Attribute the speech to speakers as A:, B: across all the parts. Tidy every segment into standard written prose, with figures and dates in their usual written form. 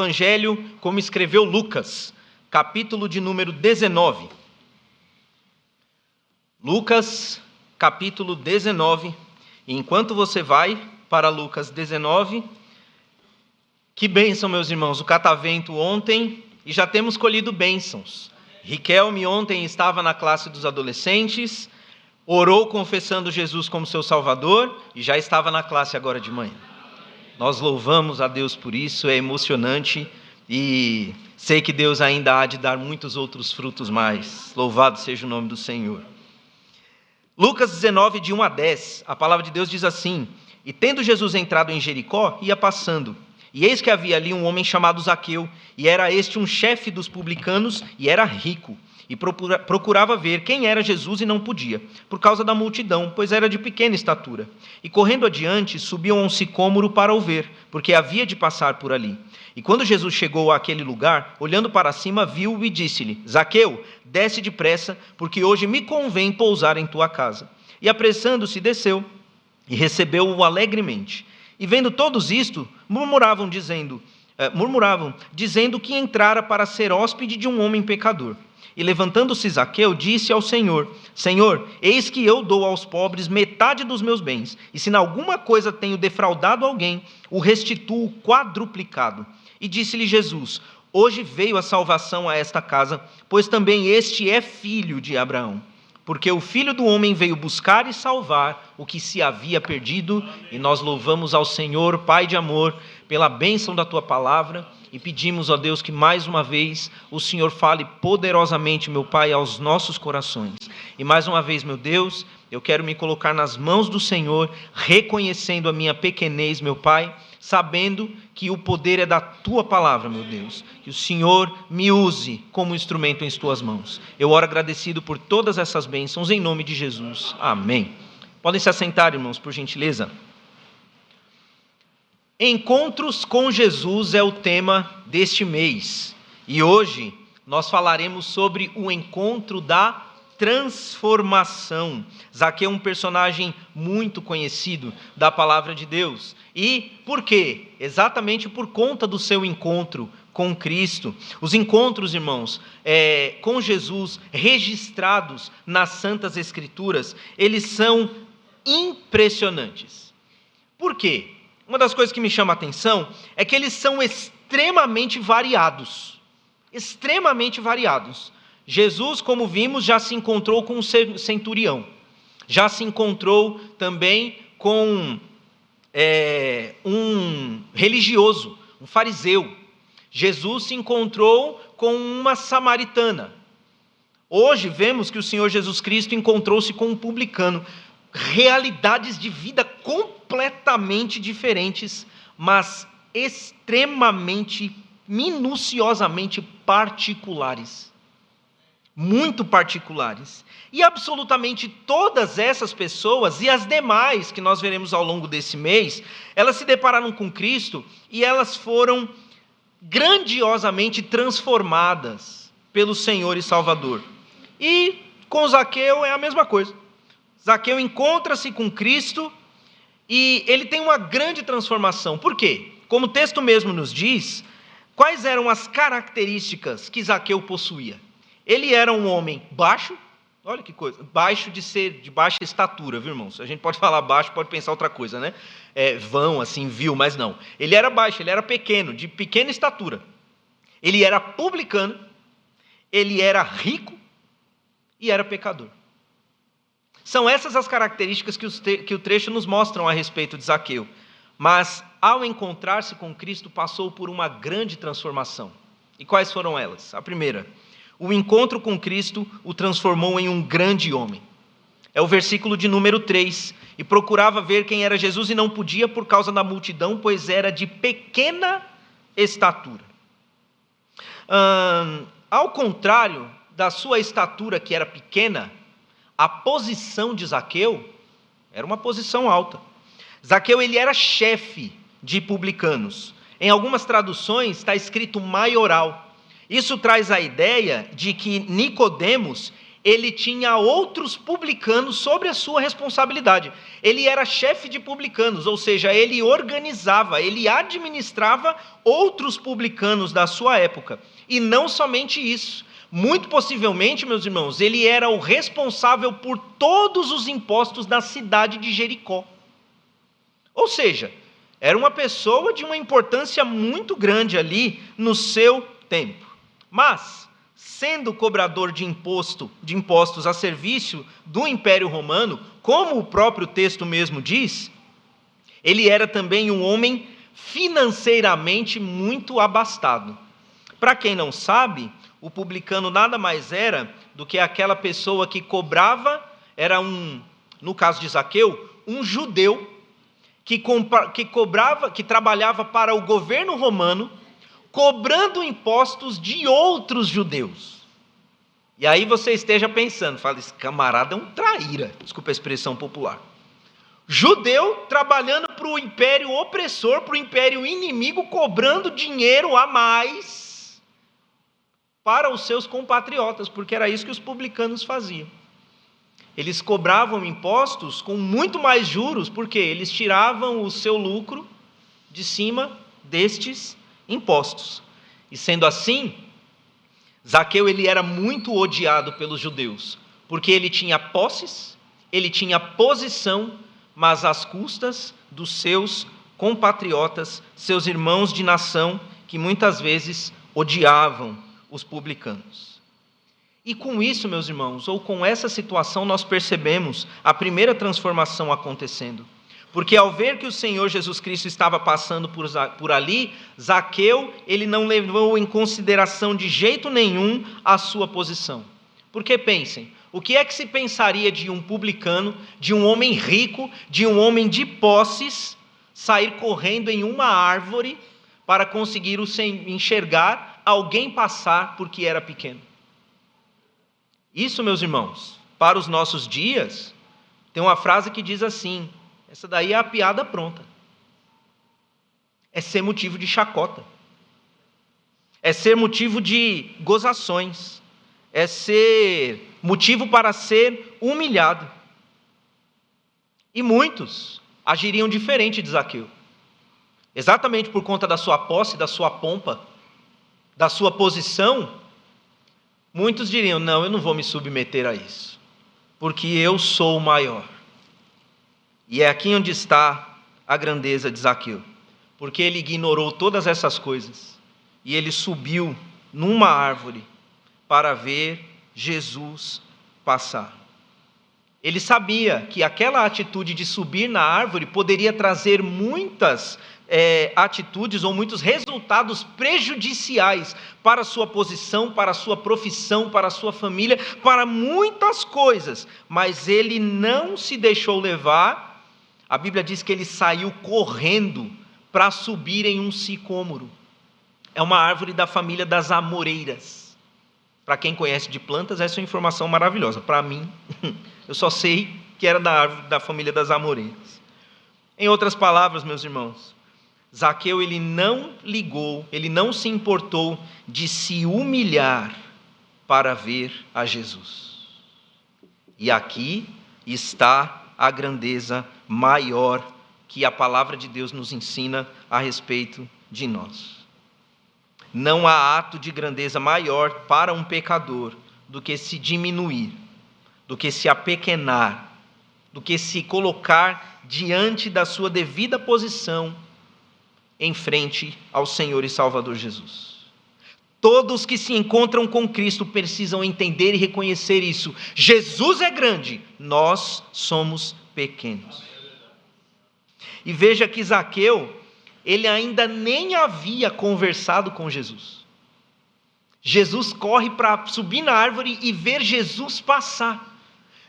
A: Evangelho como escreveu Lucas, capítulo de número 19. Lucas, capítulo 19. E enquanto você vai para Lucas 19, que bênção, meus irmãos, o catavento ontem, e já temos colhido bênçãos. Riquelme ontem estava na classe dos adolescentes, orou confessando Jesus como seu Salvador, e já estava na classe agora de manhã. Nós louvamos a Deus por isso, é emocionante, e sei que Deus ainda há de dar muitos outros frutos mais. Louvado seja o nome do Senhor. Lucas 19, de 1 a 10, a palavra de Deus diz assim: E tendo Jesus entrado em Jericó, ia passando. E eis que havia ali um homem chamado Zaqueu, e era este um chefe dos publicanos, e era rico. E procurava ver quem era Jesus e não podia, por causa da multidão, pois era de pequena estatura. E correndo adiante, subiu a um sicômoro para o ver, porque havia de passar por ali. E quando Jesus chegou àquele lugar, olhando para cima, viu-o e disse-lhe: Zaqueu, desce depressa, porque hoje me convém pousar em tua casa. E apressando-se, desceu, e recebeu-o alegremente. E vendo todos isto, murmuravam, dizendo que entrara para ser hóspede de um homem pecador. E levantando-se Zaqueu, disse ao Senhor: Senhor, eis que eu dou aos pobres metade dos meus bens, e se em alguma coisa tenho defraudado alguém, o restituo quadruplicado. E disse-lhe Jesus: Hoje veio a salvação a esta casa, pois também este é filho de Abraão. Porque o Filho do Homem veio buscar e salvar o que se havia perdido. E nós louvamos ao Senhor, Pai de amor, pela bênção da Tua palavra. E pedimos, ó Deus, que mais uma vez o Senhor fale poderosamente, meu Pai, aos nossos corações. E mais uma vez, meu Deus, eu quero me colocar nas mãos do Senhor, reconhecendo a minha pequenez, meu Pai, sabendo que o poder é da Tua palavra, meu Deus. Que o Senhor me use como instrumento em Tuas mãos. Eu oro agradecido por todas essas bênçãos, em nome de Jesus. Amém. Podem se assentar, irmãos, por gentileza. Encontros com Jesus é o tema deste mês. E hoje nós falaremos sobre o encontro da transformação. Zaqueu é um personagem muito conhecido da palavra de Deus. E por quê? Exatamente por conta do seu encontro com Cristo. Os encontros, irmãos, com Jesus, registrados nas Santas Escrituras, eles são impressionantes. Por quê? Uma das coisas que me chama a atenção é que eles são extremamente variados. Extremamente variados. Jesus, como vimos, já se encontrou com um centurião. Já se encontrou também com um religioso, um fariseu. Jesus se encontrou com uma samaritana. Hoje vemos que o Senhor Jesus Cristo encontrou-se com um publicano. Realidades de vida completamente diferentes, mas extremamente, minuciosamente particulares. Muito particulares. E absolutamente todas essas pessoas e as demais que nós veremos ao longo desse mês, elas se depararam com Cristo e elas foram grandiosamente transformadas pelo Senhor e Salvador. E com Zaqueu é a mesma coisa. Zaqueu encontra-se com Cristo e ele tem uma grande transformação. Por quê? Como o texto mesmo nos diz, quais eram as características que Zaqueu possuía? Ele era um homem baixo, olha que coisa, baixo de ser de baixa estatura, viu, irmãos? A gente pode falar baixo, pode pensar outra coisa, né? Vão, assim, vil, mas não. Ele era baixo, ele era pequeno, de pequena estatura. Ele era publicano, ele era rico e era pecador. São essas as características que o trecho nos mostram a respeito de Zaqueu. Mas, ao encontrar-se com Cristo, passou por uma grande transformação. E quais foram elas? A primeira, o encontro com Cristo o transformou em um grande homem. É o versículo de número 3. E procurava ver quem era Jesus e não podia por causa da multidão, pois era de pequena estatura. Ao contrário da sua estatura, que era pequena, a posição de Zaqueu era uma posição alta. Zaqueu, ele era chefe de publicanos. Em algumas traduções está escrito maioral. Isso traz a ideia de que Nicodemos, ele tinha outros publicanos sobre a sua responsabilidade. Ele era chefe de publicanos, ou seja, ele organizava, ele administrava outros publicanos da sua época. E não somente isso, muito possivelmente, meus irmãos, ele era o responsável por todos os impostos da cidade de Jericó. Ou seja, era uma pessoa de uma importância muito grande ali no seu tempo. Mas, sendo cobrador de impostos a serviço do Império Romano, como o próprio texto mesmo diz, ele era também um homem financeiramente muito abastado. Para quem não sabe, o publicano nada mais era do que aquela pessoa que cobrava, no caso de Zaqueu, um judeu que trabalhava para o governo romano, cobrando impostos de outros judeus. E aí você esteja pensando, fala, esse camarada é um traíra, desculpa a expressão popular. Judeu trabalhando para o império opressor, para o império inimigo, cobrando dinheiro a mais para os seus compatriotas, porque era isso que os publicanos faziam. Eles cobravam impostos com muito mais juros, porque eles tiravam o seu lucro de cima destes impostos. E sendo assim, Zaqueu ele era muito odiado pelos judeus, porque ele tinha posses, ele tinha posição, mas às custas dos seus compatriotas, seus irmãos de nação, que muitas vezes odiavam os publicanos. E com isso, meus irmãos, ou com essa situação, nós percebemos a primeira transformação acontecendo. Porque ao ver que o Senhor Jesus Cristo estava passando por ali, Zaqueu, ele não levou em consideração de jeito nenhum a sua posição. Porque pensem, o que é que se pensaria de um publicano, de um homem rico, de um homem de posses, sair correndo em uma árvore para conseguir enxergar alguém passar porque era pequeno? Isso, meus irmãos, para os nossos dias, tem uma frase que diz assim, essa daí é a piada pronta. É ser motivo de chacota. É ser motivo de gozações. É ser motivo para ser humilhado. E muitos agiriam diferente de Zaqueu. Exatamente por conta da sua posse, da sua pompa, da sua posição, muitos diriam, não, eu não vou me submeter a isso, porque eu sou o maior. E é aqui onde está a grandeza de Zaqueu, porque ele ignorou todas essas coisas, e ele subiu numa árvore para ver Jesus passar. Ele sabia que aquela atitude de subir na árvore poderia trazer muitas atitudes ou muitos resultados prejudiciais para a sua posição, para a sua profissão, para a sua família, para muitas coisas, mas ele não se deixou levar. A Bíblia diz que ele saiu correndo para subir em um sicômoro. É uma árvore da família das amoreiras. Para quem conhece de plantas, essa é uma informação maravilhosa. Para mim, eu só sei que era da árvore da família das amoreiras. Em outras palavras, meus irmãos, Zaqueu ele não ligou, ele não se importou de se humilhar para ver a Jesus. E aqui está a grandeza maior que a palavra de Deus nos ensina a respeito de nós. Não há ato de grandeza maior para um pecador do que se diminuir, do que se apequenar, do que se colocar diante da sua devida posição em frente ao Senhor e Salvador Jesus. Todos que se encontram com Cristo precisam entender e reconhecer isso. Jesus é grande, nós somos pequenos. E veja que Zaqueu, ele ainda nem havia conversado com Jesus. Jesus corre para subir na árvore e ver Jesus passar.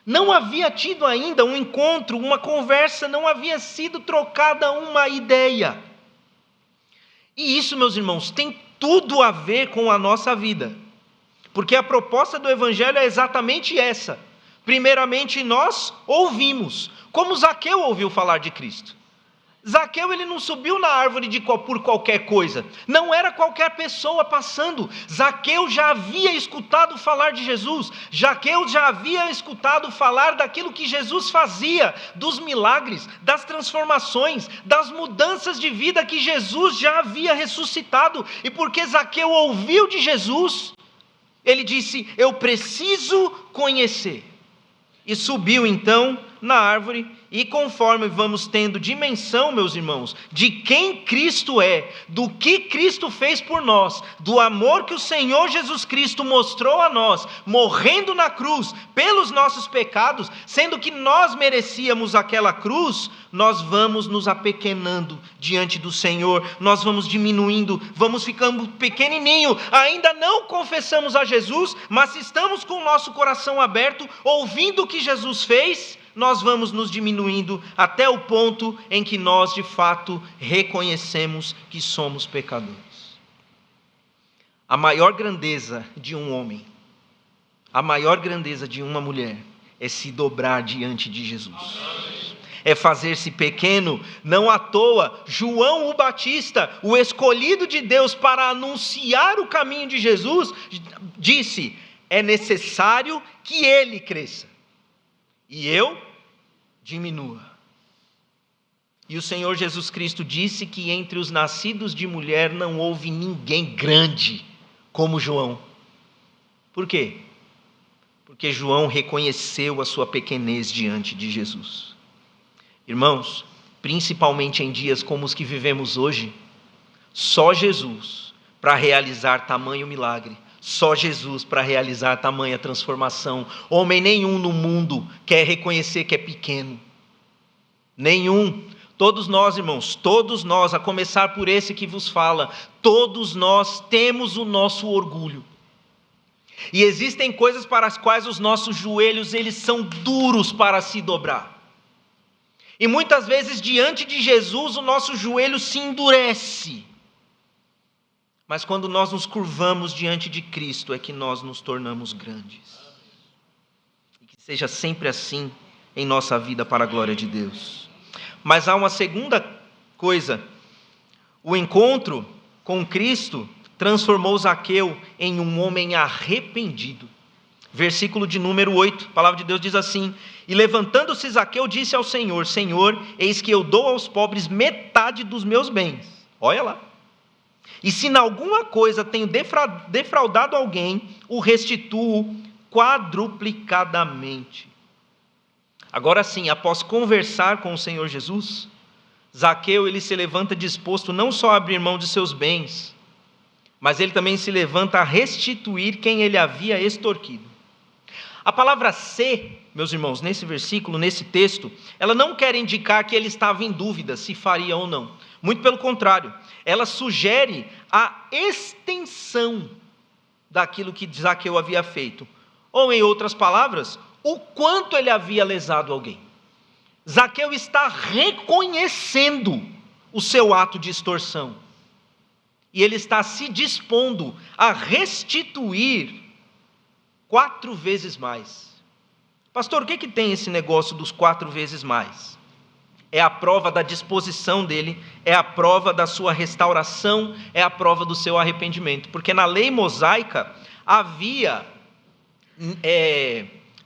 A: Não havia tido ainda um encontro, uma conversa, não havia sido trocada uma ideia. E isso, meus irmãos, tem tudo a ver com a nossa vida. Porque a proposta do Evangelho é exatamente essa. Primeiramente, nós ouvimos, como Zaqueu ouviu falar de Cristo. Zaqueu, ele não subiu na árvore por qualquer coisa, não era qualquer pessoa passando. Zaqueu já havia escutado falar de Jesus, Zaqueu já havia escutado falar daquilo que Jesus fazia, dos milagres, das transformações, das mudanças de vida que Jesus já havia ressuscitado. E porque Zaqueu ouviu de Jesus, ele disse: eu preciso conhecer. E subiu então na árvore, e conforme vamos tendo dimensão, meus irmãos, de quem Cristo é, do que Cristo fez por nós, do amor que o Senhor Jesus Cristo mostrou a nós, morrendo na cruz pelos nossos pecados, sendo que nós merecíamos aquela cruz, nós vamos nos apequenando diante do Senhor, nós vamos diminuindo, vamos ficando pequenininho, ainda não confessamos a Jesus, mas se estamos com o nosso coração aberto, ouvindo o que Jesus fez, nós vamos nos diminuindo até o ponto em que nós de fato reconhecemos que somos pecadores. A maior grandeza de um homem, a maior grandeza de uma mulher é se dobrar diante de Jesus, é fazer-se pequeno. Não à toa, João o Batista, o escolhido de Deus para anunciar o caminho de Jesus, disse: é necessário que ele cresça e eu diminua. E o Senhor Jesus Cristo disse que entre os nascidos de mulher não houve ninguém grande como João. Por quê? Porque João reconheceu a sua pequenez diante de Jesus. Irmãos, principalmente em dias como os que vivemos hoje, só Jesus para realizar tamanho milagre, só Jesus para realizar tamanha transformação. Homem nenhum no mundo quer reconhecer que é pequeno. Nenhum. Todos nós, irmãos, todos nós, a começar por esse que vos fala, todos nós temos o nosso orgulho. E existem coisas para as quais os nossos joelhos, eles são duros para se dobrar. E muitas vezes diante de Jesus o nosso joelho se endurece. Mas quando nós nos curvamos diante de Cristo é que nós nos tornamos grandes. E que seja sempre assim em nossa vida para a glória de Deus. Mas há uma segunda coisa. O encontro com Cristo transformou Zaqueu em um homem arrependido. Versículo de número 8, a palavra de Deus diz assim: e levantando-se Zaqueu disse ao Senhor: Senhor, eis que eu dou aos pobres metade dos meus bens. Olha lá. E se em alguma coisa tenho defraudado alguém, o restituo quadruplicadamente. Agora sim, após conversar com o Senhor Jesus, Zaqueu, ele se levanta disposto não só a abrir mão de seus bens, mas ele também se levanta a restituir quem ele havia extorquido. A palavra "se", meus irmãos, nesse versículo, nesse texto, ela não quer indicar que ele estava em dúvida se faria ou não. Muito pelo contrário, ela sugere a extensão daquilo que Zaqueu havia feito. Ou, em outras palavras, o quanto ele havia lesado alguém. Zaqueu está reconhecendo o seu ato de extorsão. E ele está se dispondo a restituir 4 vezes mais. Pastor, o que tem esse negócio dos 4 vezes mais? É a prova da disposição dele, é a prova da sua restauração, é a prova do seu arrependimento. Porque na lei mosaica havia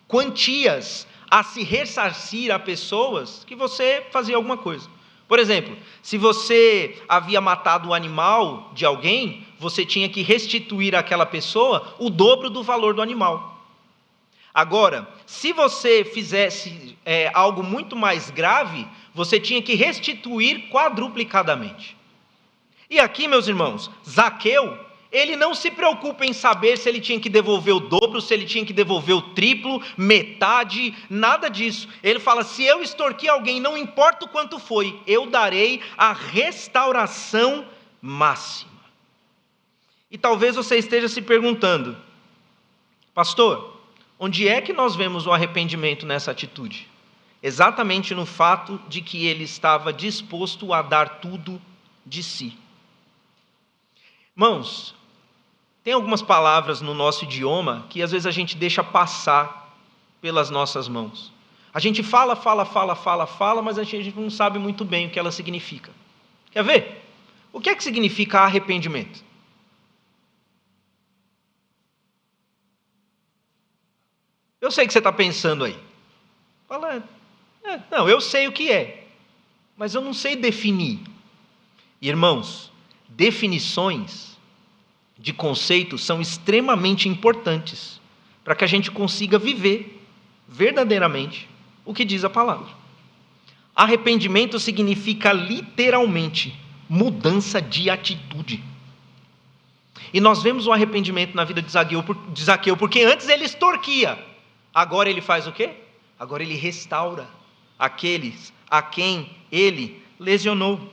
A: quantias a se ressarcir a pessoas que você fazia alguma coisa. Por exemplo, se você havia matado o animal de alguém, você tinha que restituir àquela pessoa o dobro do valor do animal. Agora, se você fizesse algo muito mais grave, você tinha que restituir quadruplicadamente. E aqui, meus irmãos, Zaqueu, ele não se preocupa em saber se ele tinha que devolver o dobro, se ele tinha que devolver o triplo, metade, nada disso. Ele fala: se eu extorquir alguém, não importa o quanto foi, eu darei a restauração máxima. E talvez você esteja se perguntando: pastor, onde é que nós vemos o arrependimento nessa atitude? Exatamente no fato de que ele estava disposto a dar tudo de si. Irmãos, tem algumas palavras no nosso idioma que às vezes a gente deixa passar pelas nossas mãos. A gente fala, mas a gente não sabe muito bem o que ela significa. Quer ver? O que é que significa arrependimento? Eu sei que você está pensando aí. Fala, não, eu sei o que é, mas eu não sei definir. Irmãos, definições de conceitos são extremamente importantes para que a gente consiga viver verdadeiramente o que diz a palavra. Arrependimento significa literalmente mudança de atitude. E nós vemos o arrependimento na vida de Zaqueu, porque antes ele extorquia, agora ele faz o quê? Agora ele restaura aqueles a quem ele lesionou.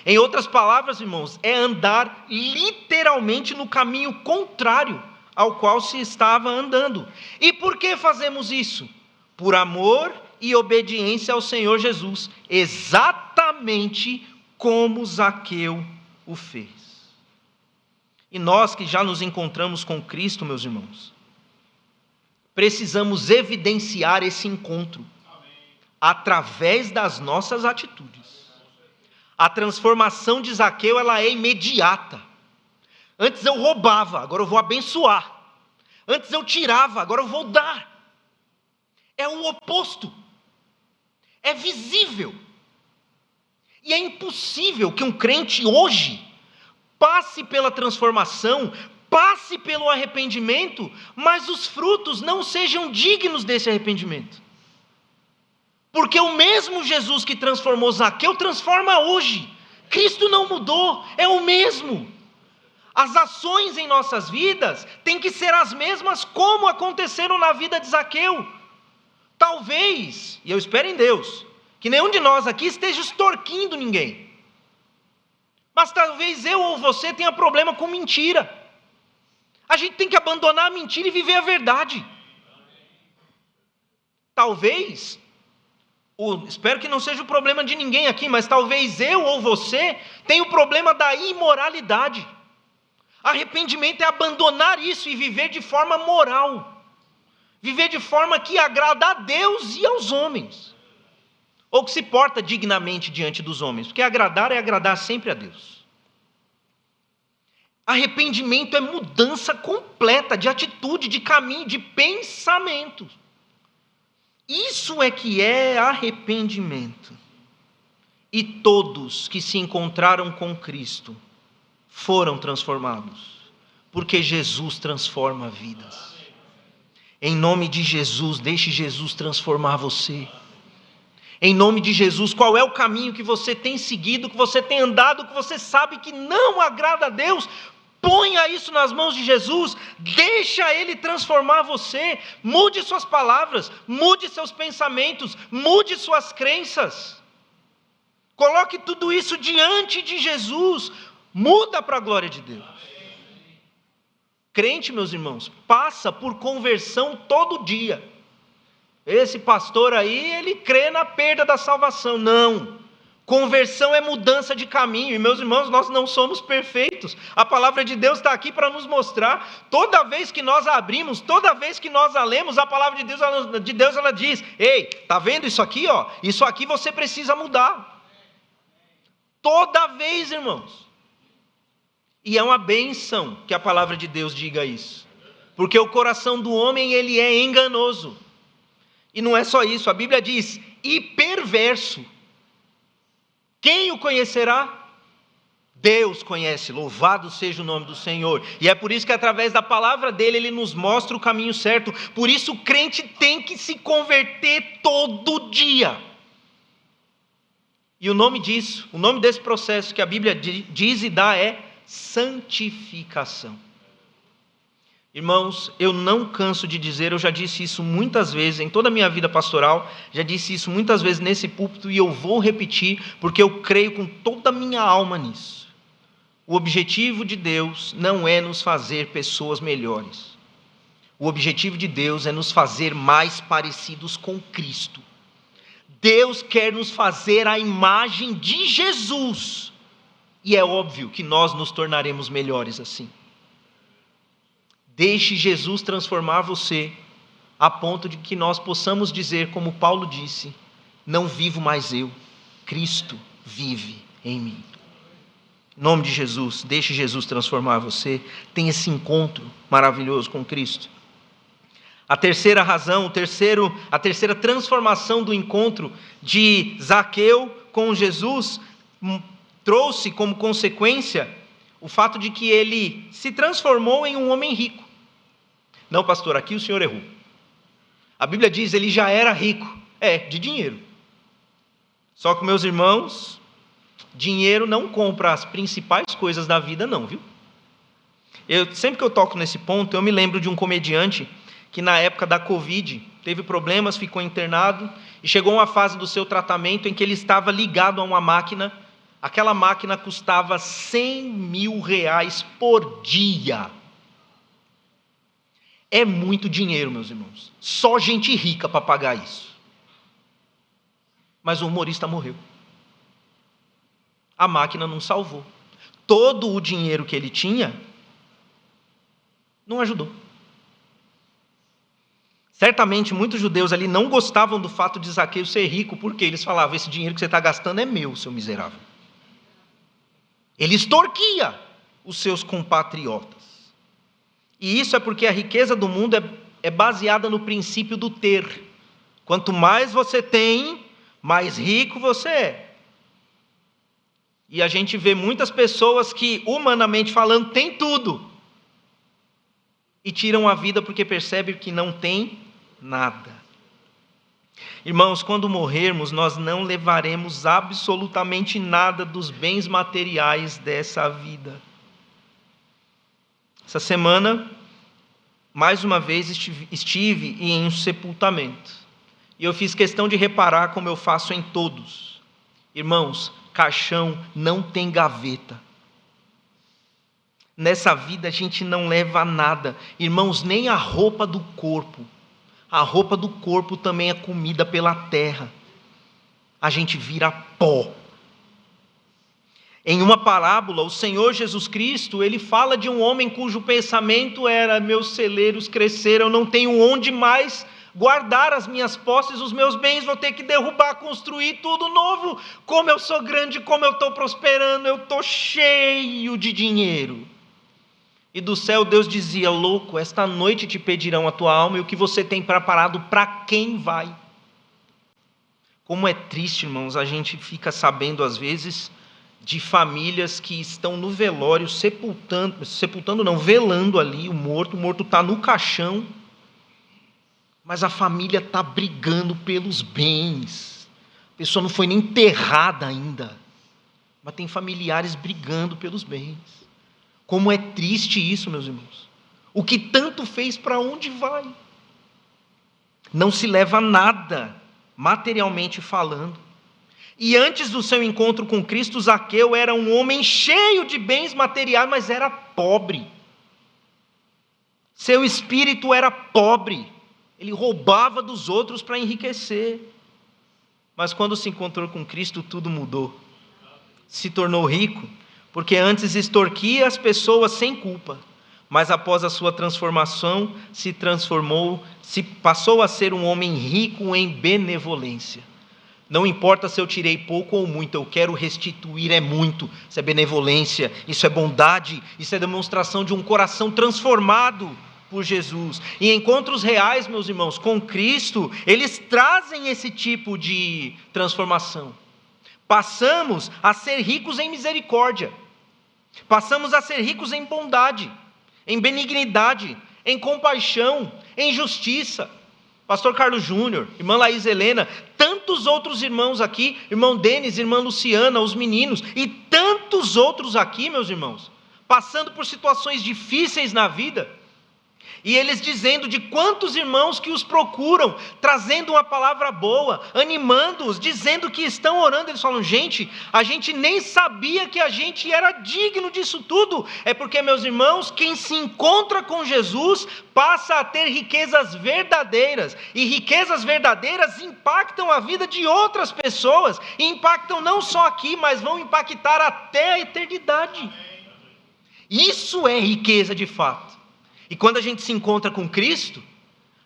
A: Em outras palavras, irmãos, é andar literalmente no caminho contrário ao qual se estava andando. E por que fazemos isso? Por amor e obediência ao Senhor Jesus, exatamente como Zaqueu o fez. E nós que já nos encontramos com Cristo, meus irmãos, precisamos evidenciar esse encontro através das nossas atitudes. A transformação de Zaqueu, ela é imediata. Antes eu roubava, agora eu vou abençoar. Antes eu tirava, agora eu vou dar. É o oposto. É visível. E é impossível que um crente hoje passe pela transformação, passe pelo arrependimento, mas os frutos não sejam dignos desse arrependimento. Porque o mesmo Jesus que transformou Zaqueu transforma hoje. Cristo não mudou, é o mesmo. As ações em nossas vidas têm que ser as mesmas como aconteceram na vida de Zaqueu. Talvez, e eu espero em Deus, que nenhum de nós aqui esteja extorquindo ninguém. Mas talvez eu ou você tenha problema com mentira. A gente tem que abandonar a mentira e viver a verdade. Talvez, espero que não seja o problema de ninguém aqui, mas talvez eu ou você tenha o problema da imoralidade. Arrependimento é abandonar isso e viver de forma moral. Viver de forma que agrada a Deus e aos homens. Ou que se porta dignamente diante dos homens. Porque agradar é agradar sempre a Deus. Arrependimento é mudança completa de atitude, de caminho, de pensamento. Isso é que é arrependimento. E todos que se encontraram com Cristo foram transformados, porque Jesus transforma vidas. Em nome de Jesus, deixe Jesus transformar você. Em nome de Jesus, qual é o caminho que você tem seguido, que você tem andado, que você sabe que não agrada a Deus? Ponha isso nas mãos de Jesus, deixa Ele transformar você. Mude suas palavras, mude seus pensamentos, mude suas crenças. Coloque tudo isso diante de Jesus. Muda para a glória de Deus. Crente, meus irmãos, passa por conversão todo dia. Esse pastor aí, ele crê na perda da salvação. Não. Conversão é mudança de caminho. E meus irmãos, nós não somos perfeitos. A palavra de Deus está aqui para nos mostrar. Toda vez que nós abrimos, toda vez que nós a lemos, a palavra de Deus ela diz: ei, está vendo isso aqui? Ó? Isso aqui você precisa mudar. Toda vez, irmãos. E é uma bênção que a palavra de Deus diga isso. Porque o coração do homem, ele é enganoso. E não é só isso, a Bíblia diz, e perverso. Quem o conhecerá? Deus conhece, louvado seja o nome do Senhor. E é por isso que através da palavra dele, ele nos mostra o caminho certo. Por isso o crente tem que se converter todo dia. E o nome disso, o nome desse processo que a Bíblia diz e dá é santificação. Irmãos, eu não canso de dizer, eu já disse isso muitas vezes em toda a minha vida pastoral, já disse isso muitas vezes nesse púlpito e eu vou repetir, porque eu creio com toda a minha alma nisso. O objetivo de Deus não é nos fazer pessoas melhores. O objetivo de Deus é nos fazer mais parecidos com Cristo. Deus quer nos fazer a imagem de Jesus. E é óbvio que nós nos tornaremos melhores assim. Deixe Jesus transformar você, a ponto de que nós possamos dizer, como Paulo disse: não vivo mais eu, Cristo vive em mim. Em nome de Jesus, deixe Jesus transformar você, tenha esse encontro maravilhoso com Cristo. A terceira razão, a terceira transformação do encontro de Zaqueu com Jesus trouxe como consequência o fato de que ele se transformou em um homem rico. Não, pastor, aqui o senhor errou. A Bíblia diz que ele já era rico, de dinheiro. Só que, meus irmãos, dinheiro não compra as principais coisas da vida não, viu? Sempre que eu toco nesse ponto, eu me lembro de um comediante que na época da Covid teve problemas, ficou internado e chegou uma fase do seu tratamento em que ele estava ligado a uma máquina. Aquela máquina custava R$100 mil por dia. É muito dinheiro, meus irmãos. Só gente rica para pagar isso. Mas o humorista morreu. A máquina não salvou. Todo o dinheiro que ele tinha não ajudou. Certamente muitos judeus ali não gostavam do fato de Zaqueu ser rico, porque eles falavam: esse dinheiro que você está gastando é meu, seu miserável. Ele extorquia os seus compatriotas. E isso é porque a riqueza do mundo é baseada no princípio do ter. Quanto mais você tem, mais rico você é. E a gente vê muitas pessoas que, humanamente falando, têm tudo e tiram a vida porque percebem que não tem nada. Irmãos, quando morrermos, nós não levaremos absolutamente nada dos bens materiais dessa vida. Essa semana, mais uma vez, estive em um sepultamento. E eu fiz questão de reparar, como eu faço em todos. Irmãos, caixão não tem gaveta. Nessa vida a gente não leva nada. Irmãos, nem a roupa do corpo. A roupa do corpo também é comida pela terra. A gente vira pó. Em uma parábola, o Senhor Jesus Cristo, ele fala de um homem cujo pensamento era: meus celeiros cresceram, eu não tenho onde mais guardar as minhas posses, os meus bens, vou ter que derrubar, construir tudo novo. Como eu sou grande, como eu estou prosperando, eu estou cheio de dinheiro. E do céu Deus dizia: louco, esta noite te pedirão a tua alma, e o que você tem preparado, para quem vai? Como é triste, irmãos, a gente fica sabendo às vezes de famílias que estão no velório, velando ali o morto está no caixão, mas a família está brigando pelos bens. A pessoa não foi nem enterrada ainda, mas tem familiares brigando pelos bens. Como é triste isso, meus irmãos. O que tanto fez, para onde vai? Não se leva nada, materialmente falando. E antes do seu encontro com Cristo, Zaqueu era um homem cheio de bens materiais, mas era pobre. Seu espírito era pobre. Ele roubava dos outros para enriquecer. Mas quando se encontrou com Cristo, tudo mudou. Se tornou rico, porque antes extorquia as pessoas sem culpa, mas após a sua transformação, passou a ser um homem rico em benevolência. Não importa se eu tirei pouco ou muito, eu quero restituir muito. Isso é benevolência, isso é bondade, isso é demonstração de um coração transformado por Jesus. E encontros reais, meus irmãos, com Cristo, eles trazem esse tipo de transformação. Passamos a ser ricos em misericórdia, passamos a ser ricos em bondade, em benignidade, em compaixão, em justiça. Pastor Carlos Júnior, irmã Laís Helena, tantos outros irmãos aqui, irmão Denis, irmã Luciana, os meninos, e tantos outros aqui, meus irmãos, passando por situações difíceis na vida, e eles dizendo de quantos irmãos que os procuram, trazendo uma palavra boa, animando-os, dizendo que estão orando. Eles falam: gente, a gente nem sabia que a gente era digno disso tudo. É porque, meus irmãos, quem se encontra com Jesus passa a ter riquezas verdadeiras, e riquezas verdadeiras impactam a vida de outras pessoas, e impactam não só aqui, mas vão impactar até a eternidade. Isso é riqueza de fato. E quando a gente se encontra com Cristo,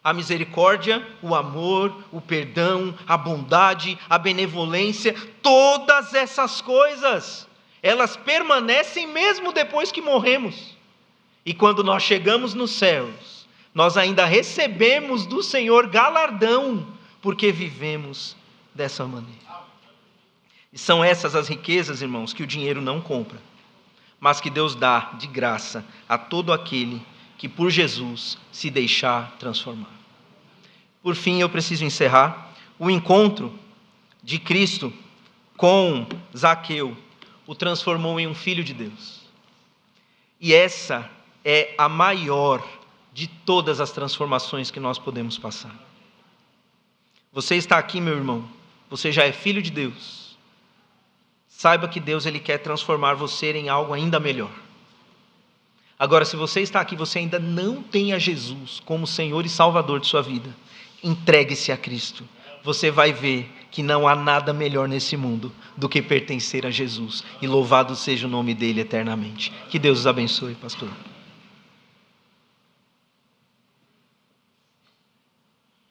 A: A misericórdia, o amor, o perdão, a bondade, a benevolência, todas essas coisas, elas permanecem mesmo depois que morremos. E quando nós chegamos nos céus, nós ainda recebemos do Senhor galardão, porque vivemos dessa maneira. E são essas as riquezas, irmãos, que o dinheiro não compra, mas que Deus dá de graça a todo aquele que por Jesus se deixar transformar. Por fim, eu preciso encerrar. O encontro de Cristo com Zaqueu o transformou em um filho de Deus. E essa é a maior de todas as transformações que nós podemos passar. Você está aqui, meu irmão, você já é filho de Deus. Saiba que Deus ele quer transformar você em algo ainda melhor. Agora, se você está aqui, você ainda não tem a Jesus como Senhor e Salvador de sua vida, entregue-se a Cristo. Você vai ver que não há nada melhor nesse mundo do que pertencer a Jesus. E louvado seja o nome dele eternamente. Que Deus os abençoe, pastor.